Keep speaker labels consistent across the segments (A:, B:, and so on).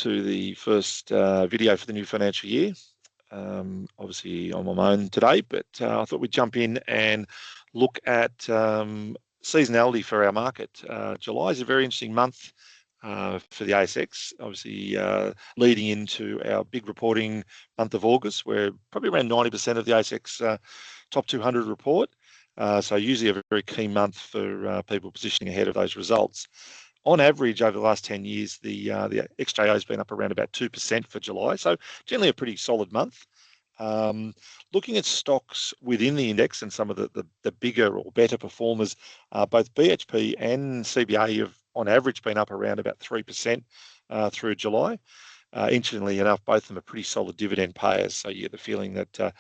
A: to the first video for the new financial year. Obviously I'm on my own today, but I thought we'd jump in and look at seasonality for our market. July is a very interesting month for the ASX, obviously leading into our big reporting month of August, where probably around 90% of the ASX top 200 report. So usually a very key month for people positioning ahead of those results. On average, over the last 10 years, the XJO has been up around about 2% for July, so generally a pretty solid month. Looking at stocks within the index and some of the bigger or better performers, both BHP and CBA have on average been up around about 3% through July. Interestingly enough, both of them are pretty solid dividend payers, so you get the feeling that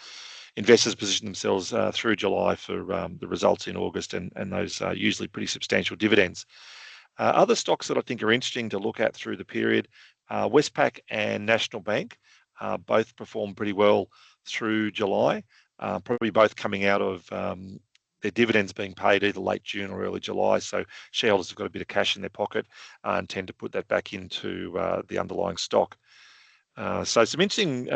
A: investors position themselves through July for the results in August and those usually pretty substantial dividends. Other stocks that I think are interesting to look at through the period, Westpac and National Bank both performed pretty well through July, probably both coming out of their dividends being paid either late June or early July. So shareholders have got a bit of cash in their pocket and tend to put that back into the underlying stock. So some interesting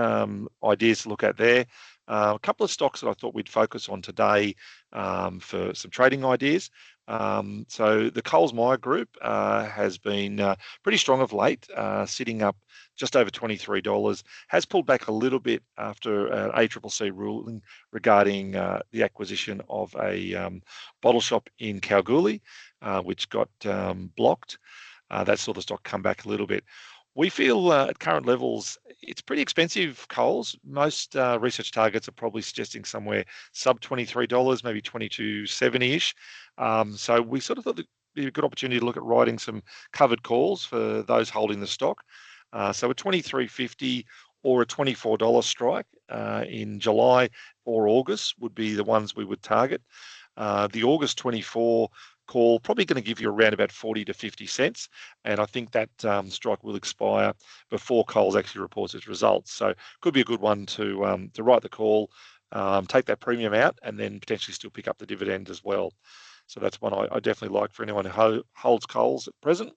A: ideas to look at there. A couple of stocks that I thought we'd focus on today for some trading ideas. So the Coles-Myer Group has been pretty strong of late, sitting up just over $23, has pulled back a little bit after an ACCC ruling regarding the acquisition of a bottle shop in Kalgoorlie, which got blocked. That saw the stock come back a little bit. We feel at current levels, it's pretty expensive, Coles. Most research targets are probably suggesting somewhere sub $23, maybe $22.70-ish. So we sort of thought it'd be a good opportunity to look at writing some covered calls for those holding the stock. So a $23.50 or a $24 strike in July or August would be the ones we would target. The August 24 call probably going to give you around about 40 to 50 cents, and I think that strike will expire before Coles actually reports its results. So could be a good one to write the call, take that premium out, and then potentially still pick up the dividend as well. So that's one I definitely like for anyone who holds Coles at present.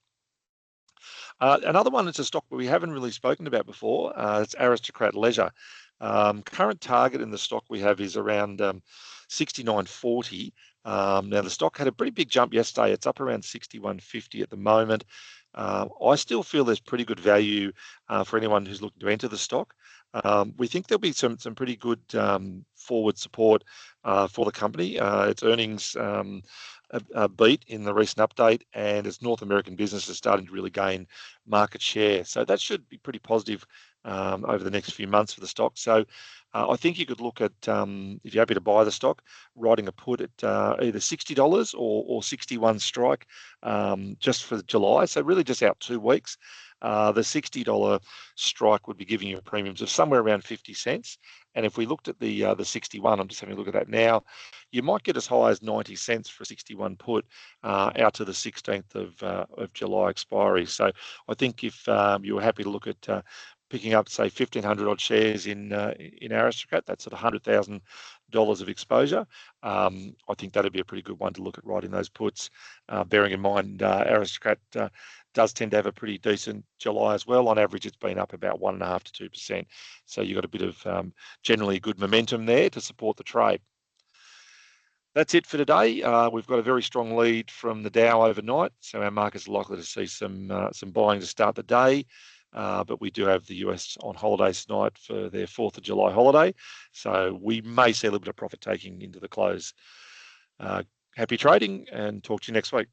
A: Another one is a stock that we haven't really spoken about before. It's Aristocrat Leisure. Current target in the stock we have is around 69.40. Now the stock had a pretty big jump yesterday. It's up around 61.50 at the moment. I still feel there's pretty good value for anyone who's looking to enter the stock. We think there'll be some pretty good forward support for the company. Its earnings beat in the recent update, and its North American business is starting to really gain market share. So that should be pretty positive over the next few months for the stock. So I think you could look at, if you're happy to buy the stock, writing a put at either $60 or 61 strike just for July. So really just out 2 weeks. The $60 strike would be giving you premiums of somewhere around 50 cents. And if we looked at the 61, I'm just having a look at that now, you might get as high as 90 cents for a 61 put out to the 16th of July expiry. So I think if you were happy to look at picking up, say, 1,500 odd shares in Aristocrat, that's at $100,000 of exposure. I think that'd be a pretty good one to look at writing those puts, bearing in mind Aristocrat does tend to have a pretty decent July as well. On average, it's been up about 1.5% to 2%. So you've got a bit of generally good momentum there to support the trade. That's it for today. We've got a very strong lead from the Dow overnight, so our market's likely to see some buying to start the day. But we do have the US on holidays tonight for their 4th of July holiday, so we may see a little bit of profit taking into the close. Happy trading, and talk to you next week.